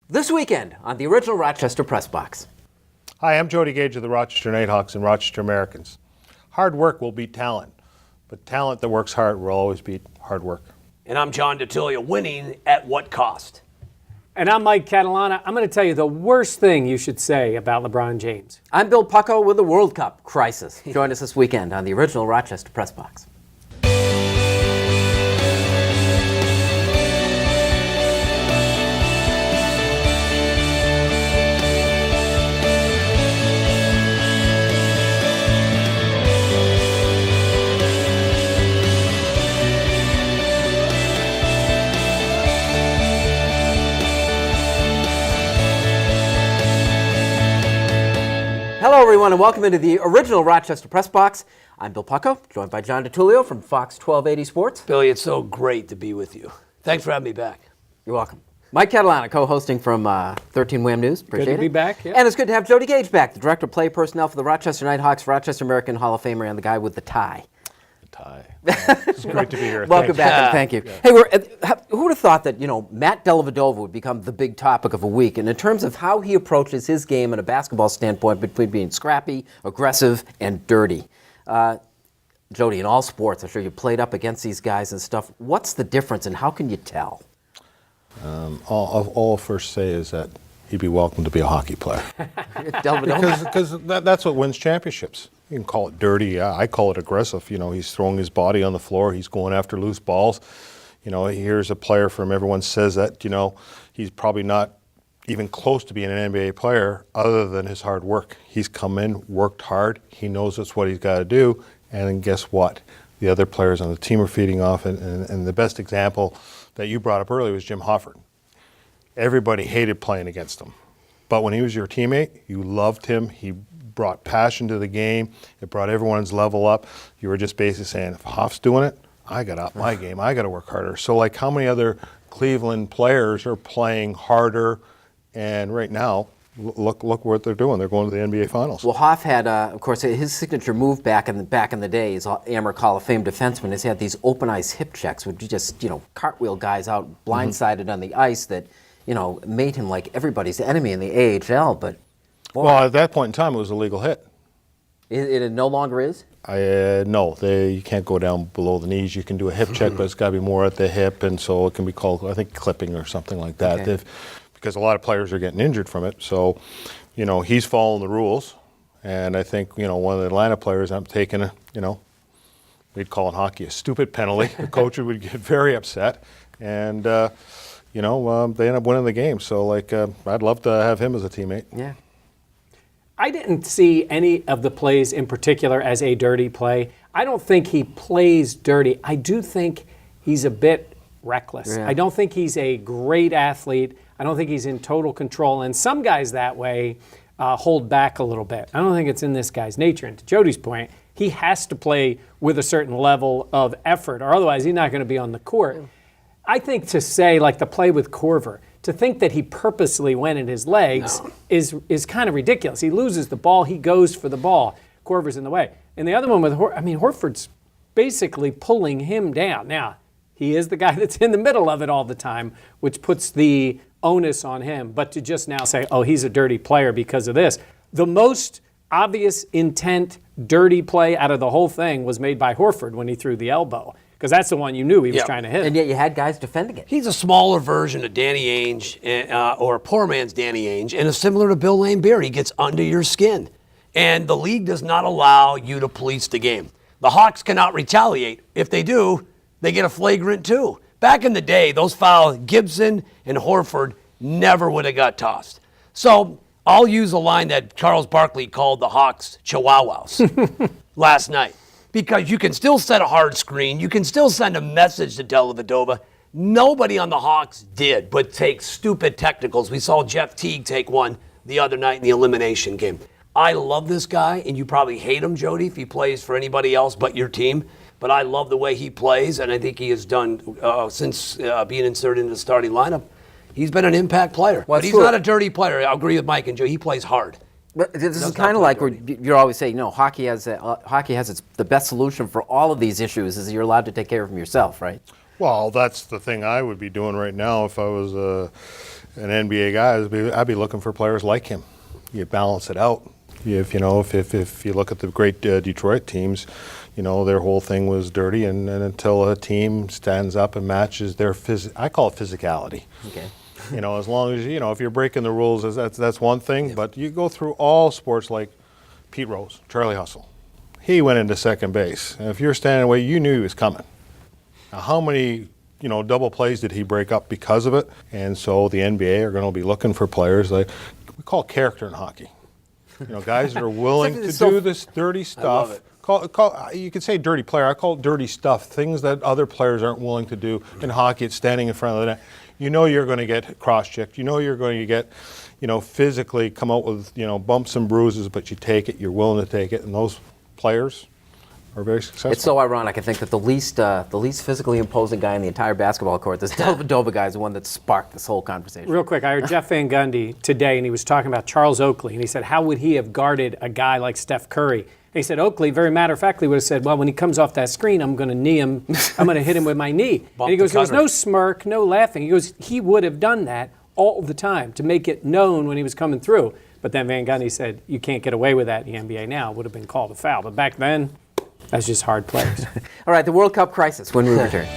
This weekend on the original Rochester Press Box. Hi, I'm Jody Gage of the Rochester Nighthawks and Rochester Americans. Hard work will beat talent, but talent that works hard will always beat hard work. And I'm John DiTullio, winning at what cost? And I'm Mike Catalana. I'm going to tell you the worst thing you should say about LeBron James. I'm Bill Pucko with the World Cup crisis. Join us this weekend on the original Rochester Press Box. Hello, everyone, and welcome into the original Rochester Press Box. I'm Bill Pucko, joined by John DiTullio from Fox 1280 Sports. Billy, it's so great to be with you. Thanks for having me back. You're welcome. Mike Catalana, co-hosting from 13 WHAM News. Appreciate it. Good to be back. Yeah. And it's good to have Jody Gage back, the director of play personnel for the Rochester Nighthawks, Rochester American Hall of Famer, and the guy with the tie. It's great to be here. Welcome back, and thank you. Yeah. Hey, who would have thought that, Matt Dellavedova would become the big topic of a week? And in terms of how he approaches his game in a basketball standpoint, between being scrappy, aggressive, and dirty. Jody, in all sports, I'm sure you played up against these guys and stuff. What's the difference, and how can you tell? All I'll first say is that he'd be welcome to be a hockey player. Because that's what wins championships. You can call it dirty. I call it aggressive. He's throwing his body on the floor. He's going after loose balls. Here's a player from everyone says that, he's probably not even close to being an NBA player other than his hard work. He's come in, worked hard. He knows that's what he's got to do. And then guess what? The other players on the team are feeding off. And the best example that you brought up earlier was Jim Hofford. Everybody hated playing against him. But when he was your teammate, you loved him. He brought passion to the game. It brought everyone's level up. You were just basically saying, if Hoff's doing it, I got to up my game. I got to work harder. So how many other Cleveland players are playing harder? And right now, look what they're doing. They're going to the NBA Finals. Well, Hoff had, of course, his signature move back in the day as Amherst Hall of Fame defenseman has had these open ice hip checks, which you just, cartwheel guys out blindsided on the ice that, made him like everybody's enemy in the AHL. But boy, well, at that point in time, it was a legal hit. It no longer is? No, you can't go down below the knees. You can do a hip check, but it's got to be more at the hip, and so it can be called, I think, clipping or something like that. Okay. Because a lot of players are getting injured from it. So, he's following the rules, and I think, one of the Atlanta players, I'm taking we'd call in hockey a stupid penalty. The coach would get very upset, and they end up winning the game. So, I'd love to have him as a teammate. Yeah. I didn't see any of the plays in particular as a dirty play. I don't think he plays dirty. I do think he's a bit reckless. Yeah. I don't think he's a great athlete. I don't think he's in total control. And some guys that way hold back a little bit. I don't think it's in this guy's nature. And to Jody's point, he has to play with a certain level of effort, or otherwise he's not going to be on the court. I think to say, like the play with Korver, to think that he purposely went in his legs is kind of ridiculous. He loses the ball. He goes for the ball. Korver's in the way. And the other one with Horford's basically pulling him down. Now, he is the guy that's in the middle of it all the time, which puts the onus on him. But to just now say, oh, he's a dirty player because of this. The most obvious intent dirty play out of the whole thing was made by Horford when he threw the elbow. Because that's the one you knew he was trying to hit. And yet you had guys defending it. He's a smaller version of Danny Ainge, or a poor man's Danny Ainge, and is similar to Bill Laimbeer. He gets under your skin. And the league does not allow you to police the game. The Hawks cannot retaliate. If they do, they get a flagrant too. Back in the day, those fouls, Gibson and Horford never would have got tossed. So I'll use a line that Charles Barkley called the Hawks chihuahuas last night. Because you can still set a hard screen. You can still send a message to Dellavedova. Nobody on the Hawks did but take stupid technicals. We saw Jeff Teague take one the other night in the elimination game. I love this guy, and you probably hate him, Jody, if he plays for anybody else but your team. But I love the way he plays, and I think he has done, since being inserted into the starting lineup, he's been an impact player. Well, but he's not a dirty player. I agree with Mike and Joe. He plays hard. But this is kind of like where you're always saying, hockey has the best solution for all of these issues is you're allowed to take care of them yourself, right? Well, that's the thing I would be doing right now if I was an NBA guy, I'd be looking for players like him. You balance it out. If you look at the great Detroit teams, their whole thing was dirty, and until a team stands up and matches their I call it physicality. Okay. As long as if you're breaking the rules, that's one thing. But you go through all sports, like Pete Rose, Charlie Hustle. He went into second base, and if you're standing away, you knew he was coming. Now, how many double plays did he break up because of it? And so the NBA are going to be looking for players like we call character in hockey. Guys that are willing to do this dirty stuff. I love it. You could say dirty player. I call it dirty stuff. Things that other players aren't willing to do in hockey. It's standing in front of the net. You're going to get cross-checked. You're going to get, physically come out with, bumps and bruises, but you take it. You're willing to take it. And those players are very successful. It's so ironic. I think that the least physically imposing guy in the entire basketball court, this Dellavedova guy, is the one that sparked this whole conversation. Real quick, I heard Jeff Van Gundy today, and he was talking about Charles Oakley, and he said, how would he have guarded a guy like Steph Curry? And he said Oakley, very matter-of-factly, would have said, well, when he comes off that screen, I'm going to knee him. I'm going to hit him with my knee. And he goes, there was no smirk, no laughing. He goes, he would have done that all the time to make it known when he was coming through. But then Van Gundy said, you can't get away with that in the NBA now. It would have been called a foul. But back then, that's just hard plays. All right, the World Cup crisis when we return.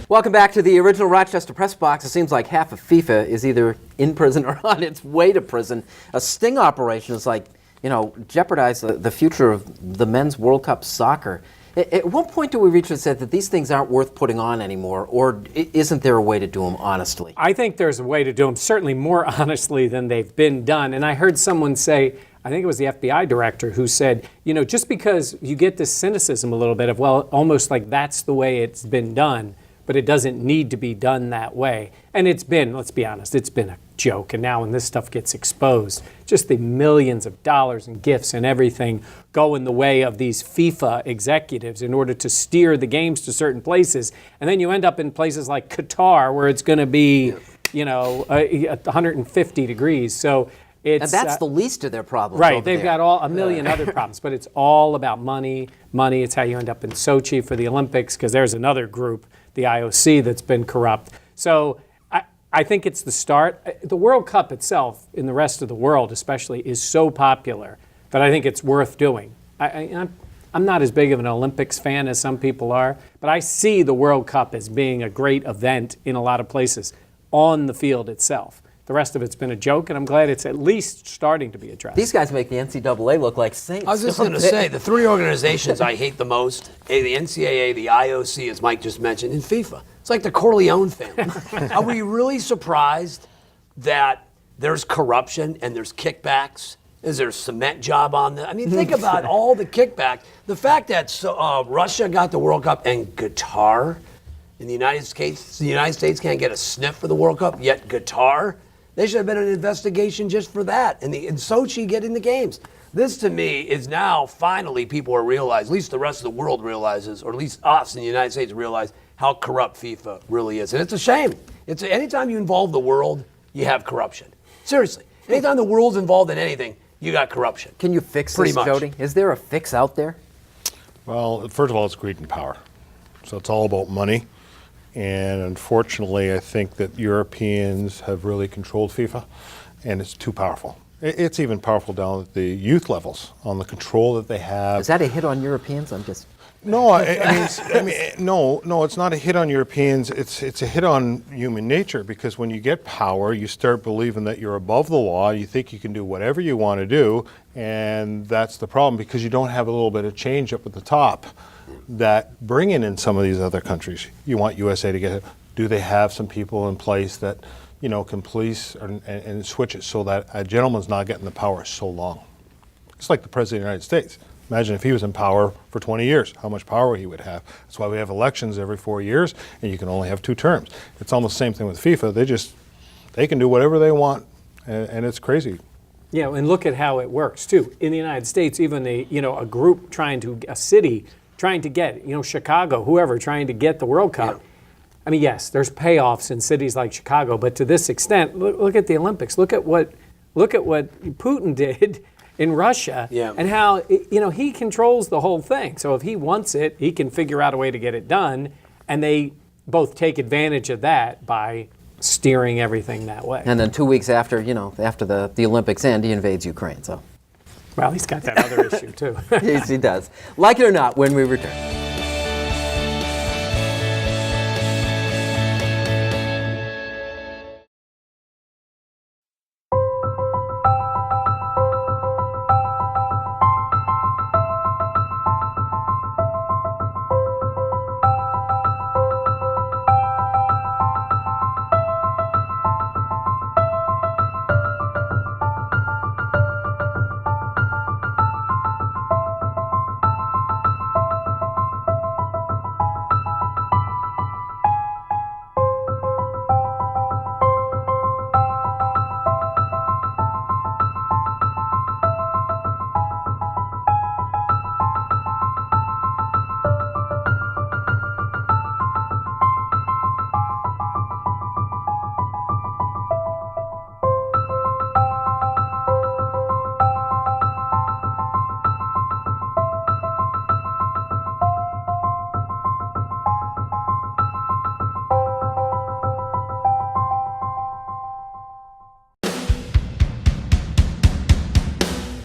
Welcome back to the original Rochester Press Box. It seems like half of FIFA is either in prison or on its way to prison. A sting operation is like, jeopardize the future of the men's World Cup soccer. At what point do we reach and say that these things aren't worth putting on anymore, or isn't there a way to do them honestly? I think there's a way to do them, certainly more honestly than they've been done. And I heard someone say, I think it was the FBI director, who said, just because you get this cynicism a little bit of, well, almost like that's the way it's been done, but it doesn't need to be done that way. And it's been, let's be honest, it's been a joke. And now when this stuff gets exposed, just the millions of dollars and gifts and everything go in the way of these FIFA executives in order to steer the games to certain places. And then you end up in places like Qatar, where it's going to be, 150 degrees. So it's, and that's the least of their problems. Right, they've got a million other problems, but it's all about money. Money, it's how you end up in Sochi for the Olympics, because there's another group, the IOC, that's been corrupt. So I think it's the start. The World Cup itself, in the rest of the world especially, is so popular that I think it's worth doing. I'm not as big of an Olympics fan as some people are, but I see the World Cup as being a great event in a lot of places on the field itself. The rest of it's been a joke, and I'm glad it's at least starting to be addressed. These guys make the NCAA look like saints. I was just going to say, the three organizations I hate the most, the NCAA, the IOC, as Mike just mentioned, and FIFA. It's like the Corleone family. Are we really surprised that there's corruption and there's kickbacks? Is there a cement job on that? I mean, think about all the kickbacks. The fact that Russia got the World Cup and Qatar in the United States can't get a sniff for the World Cup, yet Qatar, they should have been an investigation just for that. And Sochi getting the games. This, to me, is now finally people are realizing, at least the rest of the world realizes, or at least us in the United States realize how corrupt FIFA really is. And it's a shame. Anytime you involve the world, you have corruption. Seriously. Anytime the world's involved in anything, you got corruption. Can you fix this, Jody? Is there a fix out there? Well, first of all, it's greed and power. So it's all about money. And unfortunately, I think that Europeans have really controlled FIFA, and it's too powerful. It's even powerful down at the youth levels on the control that they have. Is that a hit on Europeans? I'm just... No, no, it's not a hit on Europeans. It's a hit on human nature, because when you get power, you start believing that you're above the law. You think you can do whatever you want to do, and that's the problem, because you don't have a little bit of change up at the top that bringing in some of these other countries. You want USA to get it. Do they have some people in place that can police and switch it so that a gentleman's not getting the power so long? It's like the President of the United States. Imagine if he was in power for 20 years, how much power he would have. That's why we have elections every 4 years, and you can only have 2 terms. It's almost the same thing with FIFA. They can do whatever they want, and it's crazy. Yeah, and look at how it works too. In the United States, even a group a city trying to get, Chicago, whoever trying to get the World Cup. Yeah. I mean, yes, there's payoffs in cities like Chicago, but to this extent, look at the Olympics. Look at what Putin did in Russia, and how he controls the whole thing. So if he wants it, he can figure out a way to get it done, and they both take advantage of that by steering everything that way. And then 2 weeks after, after the Olympics end, he invades Ukraine. So, well, he's got that other issue too. yes, he does. Like it or not, when we return.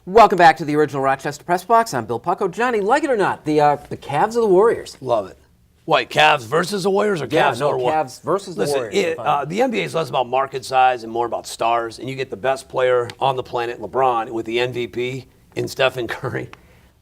Welcome back to the original Rochester Press Box. I'm Bill Pucko. Johnny, like it or not, the Cavs are the Warriors. Love it. What, Cavs versus the Warriors or Cavs or what? Cavs versus the Warriors. The NBA is less about market size and more about stars, and you get the best player on the planet, LeBron, with the MVP in Stephen Curry.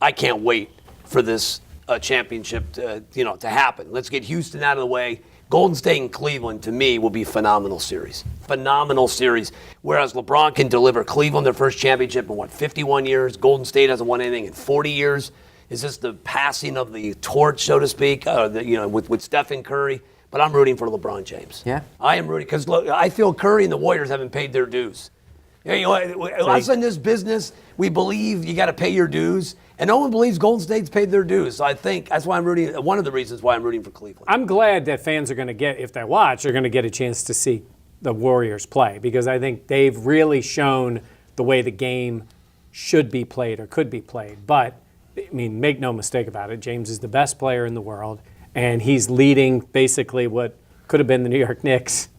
I can't wait for this championship to happen. Let's get Houston out of the way. Golden State and Cleveland, to me, will be a phenomenal series. Phenomenal series. Whereas LeBron can deliver Cleveland their first championship in, 51 years? Golden State hasn't won anything in 40 years. Is this the passing of the torch, so to speak, with Stephen Curry? But I'm rooting for LeBron James. Yeah. I am rooting because I feel Curry and the Warriors haven't paid their dues. Us in this business, we believe you got to pay your dues, and no one believes Golden State's paid their dues. So I think that's why I'm rooting. One of the reasons why I'm rooting for Cleveland. I'm glad that fans are going to get, if they watch, they're going to get a chance to see the Warriors play, because I think they've really shown the way the game should be played or could be played. But I mean, make no mistake about it, James is the best player in the world, and he's leading basically what could have been the New York Knicks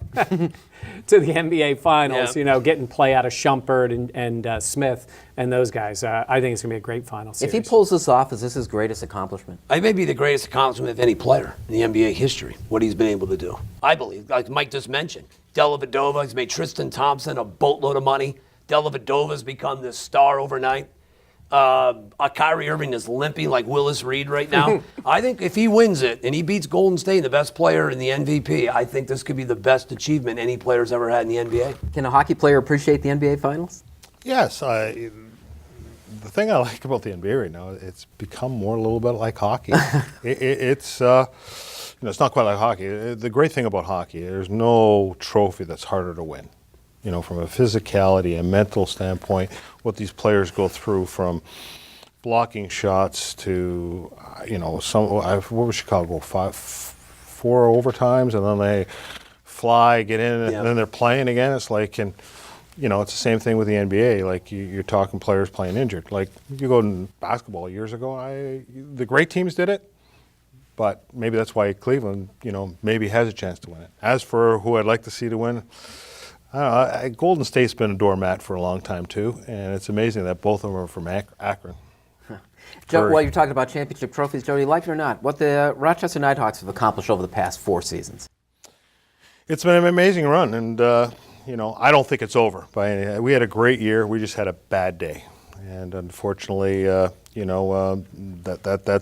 to the NBA Finals, getting play out of Shumpert and Smith and those guys. I think it's going to be a great final series. If he pulls this off, is this his greatest accomplishment? It may be the greatest accomplishment of any player in the NBA history, what he's been able to do. I believe, like Mike just mentioned, Dellavedova, he's made Tristan Thompson a boatload of money. Dellavedova's become this star overnight. Kyrie Irving is limping like Willis Reed right now. I think if he wins it and he beats Golden State, the best player in the MVP, I think this could be the best achievement any player's ever had in the NBA. Can a hockey player appreciate the NBA Finals? Yes. The thing I like about the NBA right now, it's become more a little bit like hockey. It's not quite like hockey. The great thing about hockey, there's no trophy that's harder to win. From a physicality and mental standpoint, what these players go through, from blocking shots to, what was Chicago, 4 overtimes, and then they fly, get in, and then they're playing again. It's like, it's the same thing with the NBA. Like, you're talking players playing injured. Like, you go in basketball years ago, the great teams did it, but maybe that's why Cleveland, maybe has a chance to win it. As for who I'd like to see to win, I don't know, Golden State's been a doormat for a long time, too, and it's amazing that both of them are from Akron. Joe, while you're talking about championship trophies, Jody, like it or not, what the Rochester Nighthawks have accomplished over the past 4 seasons? It's been an amazing run, and, I don't think it's over. We had a great year. We just had a bad day, and unfortunately, that's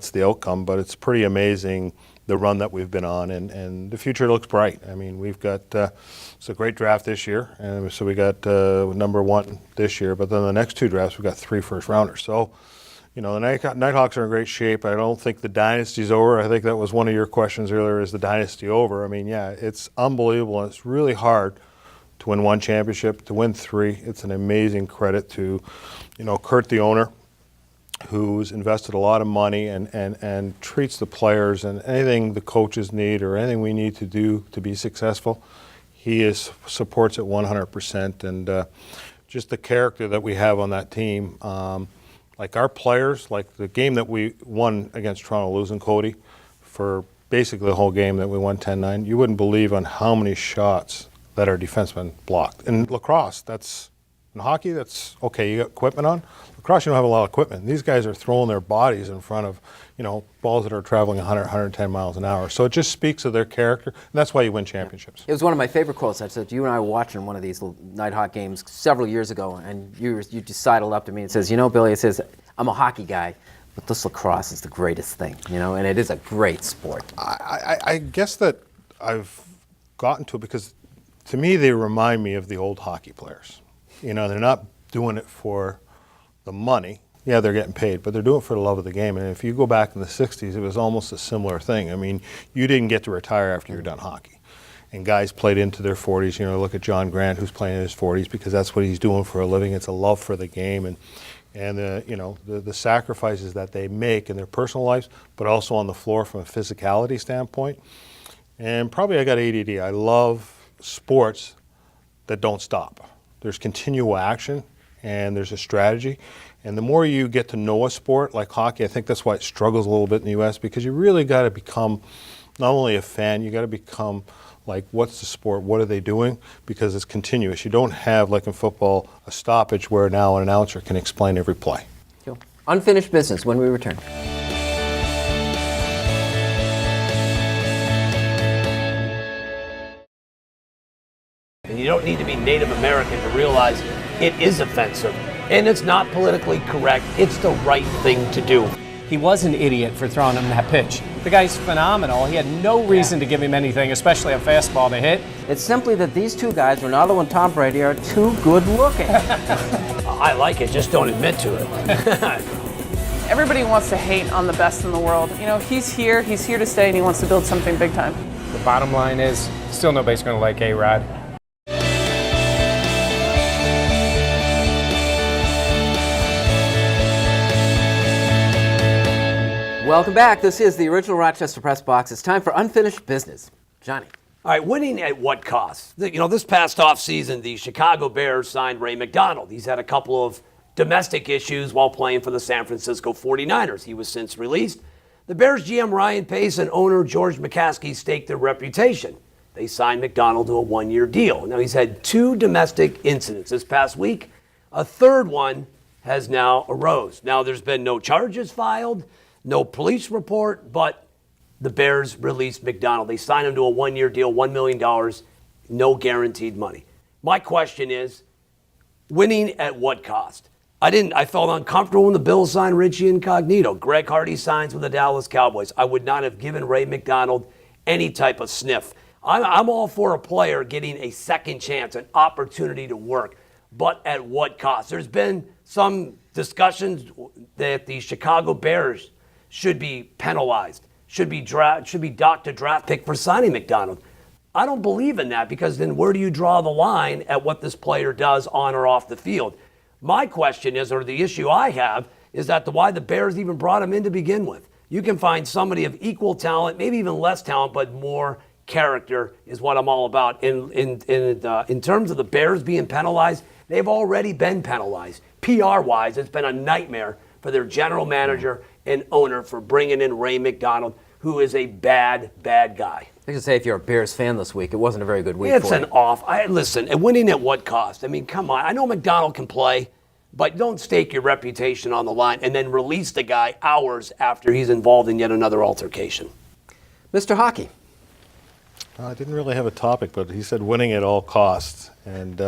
the outcome, but it's pretty amazing the run that we've been on, and the future looks bright. I mean, we've got it's a great draft this year, and so we got number 1 this year, but then the next 2 drafts, we've got 3 first-rounders. So, the Nighthawks are in great shape. I don't think the dynasty's over. I think that was one of your questions earlier, is the dynasty over? I mean, yeah, it's unbelievable, and it's really hard to win one championship, to win three. It's an amazing credit to, Kurt, the owner, who's invested a lot of money and treats the players and anything the coaches need or anything we need to do to be successful. He supports it 100%, and just the character that we have on that team. Like our players, like the game that we won against Toronto, losing Cody for basically the whole game that we won 10-9, you wouldn't believe on how many shots that our defensemen blocked. In lacrosse, in hockey, that's okay, you got equipment on. Lacrosse, you don't have a lot of equipment. These guys are throwing their bodies in front of, balls that are traveling 100, 110 miles an hour. So it just speaks of their character, and that's why you win championships. It was one of my favorite quotes. I said, you and I were watching one of these Nighthawk games several years ago, and you just sidled up to me and says, Billy, it says, I'm a hockey guy, but this lacrosse is the greatest thing, and it is a great sport. I guess that I've gotten to it because, to me, they remind me of the old hockey players. They're not doing it for the money. Yeah, they're getting paid, but they're doing it for the love of the game. And if you go back in the 60s, it was almost a similar thing. I mean, you didn't get to retire after you're done hockey. And guys played into their 40s. Look at John Grant, who's playing in his 40s because that's what he's doing for a living. It's a love for the game and the sacrifices that they make in their personal lives, but also on the floor from a physicality standpoint. And probably I got ADD. I love sports that don't stop. There's continual action and there's a strategy. And the more you get to know a sport like hockey, I think that's why it struggles a little bit in the U.S. because you really got to become not only a fan, you got to become like, what's the sport? What are they doing? Because it's continuous. You don't have, like in football, a stoppage where now an announcer can explain every play. Cool. Unfinished business when we return. And you don't need to be Native American to realize it is offensive. And it's not politically correct. It's the right thing to do. He was an idiot for throwing him that pitch. The guy's phenomenal. He had no reason to give him anything, especially a fastball to hit. It's simply that these two guys, Ronaldo and Tom Brady, are too good looking. I like it, just don't admit to it. Everybody wants to hate on the best in the world. He's here to stay, and he wants to build something big time. The bottom line is, still nobody's going to like A-Rod. Welcome back. This is the original Rochester Press Box. It's time for Unfinished Business. Johnny. All right, winning at what cost? This past offseason, the Chicago Bears signed Ray McDonald. He's had a couple of domestic issues while playing for the San Francisco 49ers. He was since released. The Bears GM Ryan Pace and owner George McCaskey staked their reputation. They signed McDonald to a one-year deal. Now, he's had 2 domestic incidents this past week. A third one has now arose. Now, there's been no charges filed, no police report, but the Bears released McDonald. They signed him to a one-year deal, $1 million, no guaranteed money. My question is, winning at what cost? I felt uncomfortable when the Bills signed Richie Incognito. Greg Hardy signs with the Dallas Cowboys. I would not have given Ray McDonald any type of sniff. I'm all for a player getting a second chance, an opportunity to work, but at what cost? There's been some discussions that the Chicago Bears should be penalized, should be docked a draft pick for signing McDonald. I don't believe in that because then where do you draw the line at what this player does on or off the field? My question is, or the issue I have, is that why the Bears even brought him in to begin with. You can find somebody of equal talent, maybe even less talent, but more character is what I'm all about. In terms of the Bears being penalized, they've already been penalized. PR-wise, it's been a nightmare for their general manager and owner for bringing in Ray McDonald, who is a bad guy. I can say if you're a Bears fan this week, it wasn't a very good week It's for an you. off. Listen, and winning at what cost? I mean, come on. I know McDonald can play, but don't stake your reputation on the line and then release the guy hours after he's involved in yet another altercation. Mr. Hockey. I didn't really have a topic, but he said winning at all costs. And,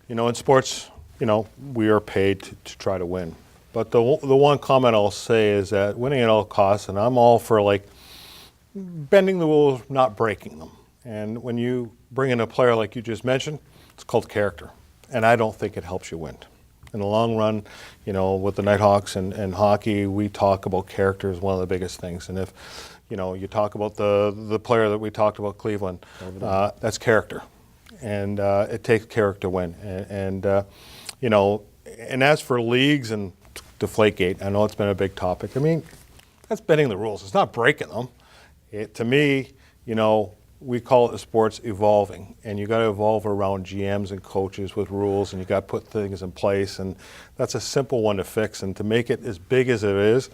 in sports, we are paid to try to win. But the one comment I'll say is that winning at all costs, and I'm all for bending the rules, not breaking them. And when you bring in a player like you just mentioned, it's called character. And I don't think it helps you win. In the long run, with the Nighthawks and hockey, we talk about character as one of the biggest things. And if, you talk about the player that we talked about, Cleveland, that's character. and it takes character to win. You know, and as for leagues and Deflategate, I know it's been a big topic. I mean, that's bending the rules. It's not breaking them. To me, you know, we call it the sports evolving, and you got to evolve around GMs and coaches with rules, and you got to put things in place, and that's a simple one to fix. And to make it as big as it is,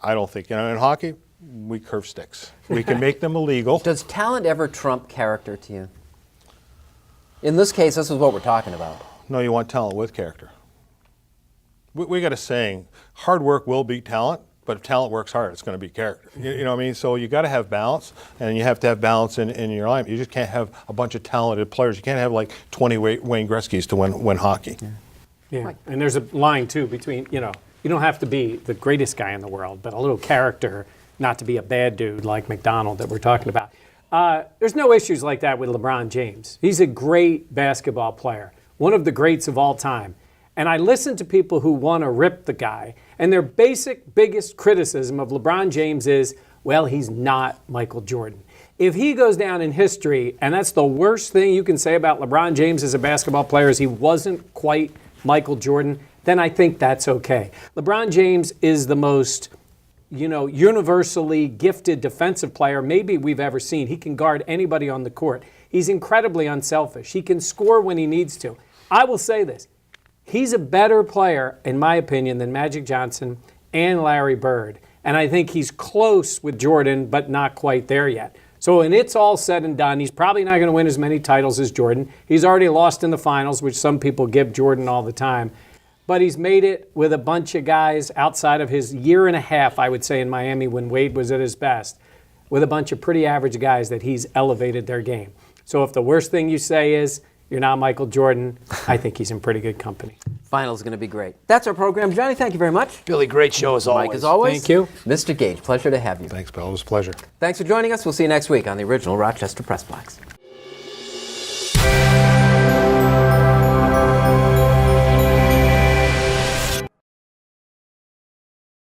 I don't think, you know, in hockey, we curve sticks. We can make them illegal. Does talent ever trump character to you? In this case, this is what we're talking about. No, you want talent with character. We got a saying, hard work will beat talent, but if talent works hard, it's going to beat character. You know what I mean? So you got to have balance, and you have to have balance in your lineup. You just can't have a bunch of talented players. You can't have like 20 Wayne Gretzky's to win hockey. Yeah, and there's a line, too, between, you know, you don't have to be the greatest guy in the world, but a little character, not to be a bad dude like McDonald that we're talking about. There's no issues like that with LeBron James. He's a great basketball player, one of the greats of all time. And I listen to people who want to rip the guy, and their biggest criticism of LeBron James is, well, he's not Michael Jordan. If he goes down in history, and that's the worst thing you can say about LeBron James as a basketball player is he wasn't quite Michael Jordan, then I think that's okay. LeBron James is the most, you know, universally gifted defensive player maybe we've ever seen. He can guard anybody on the court. He's incredibly unselfish. He can score when he needs to. I will say this. He's a better player, in my opinion, than Magic Johnson and Larry Bird. And I think he's close with Jordan, but not quite there yet. So when it's all said and done, he's probably not going to win as many titles as Jordan. He's already lost in the finals, which some people give Jordan all the time. But he's made it with a bunch of guys outside of his year and a half, I would say, in Miami when Wade was at his best, with a bunch of pretty average guys that he's elevated their game. So if the worst thing you say is, you're not Michael Jordan, I think he's in pretty good company. Final's going to be great. That's our program. Johnny, thank you very much. Billy, great show as always. Mike, as always. Thank you. Mr. Gage, pleasure to have you. Thanks, Bill. It was a pleasure. Thanks for joining us. We'll see you next week on the original Rochester Press Box.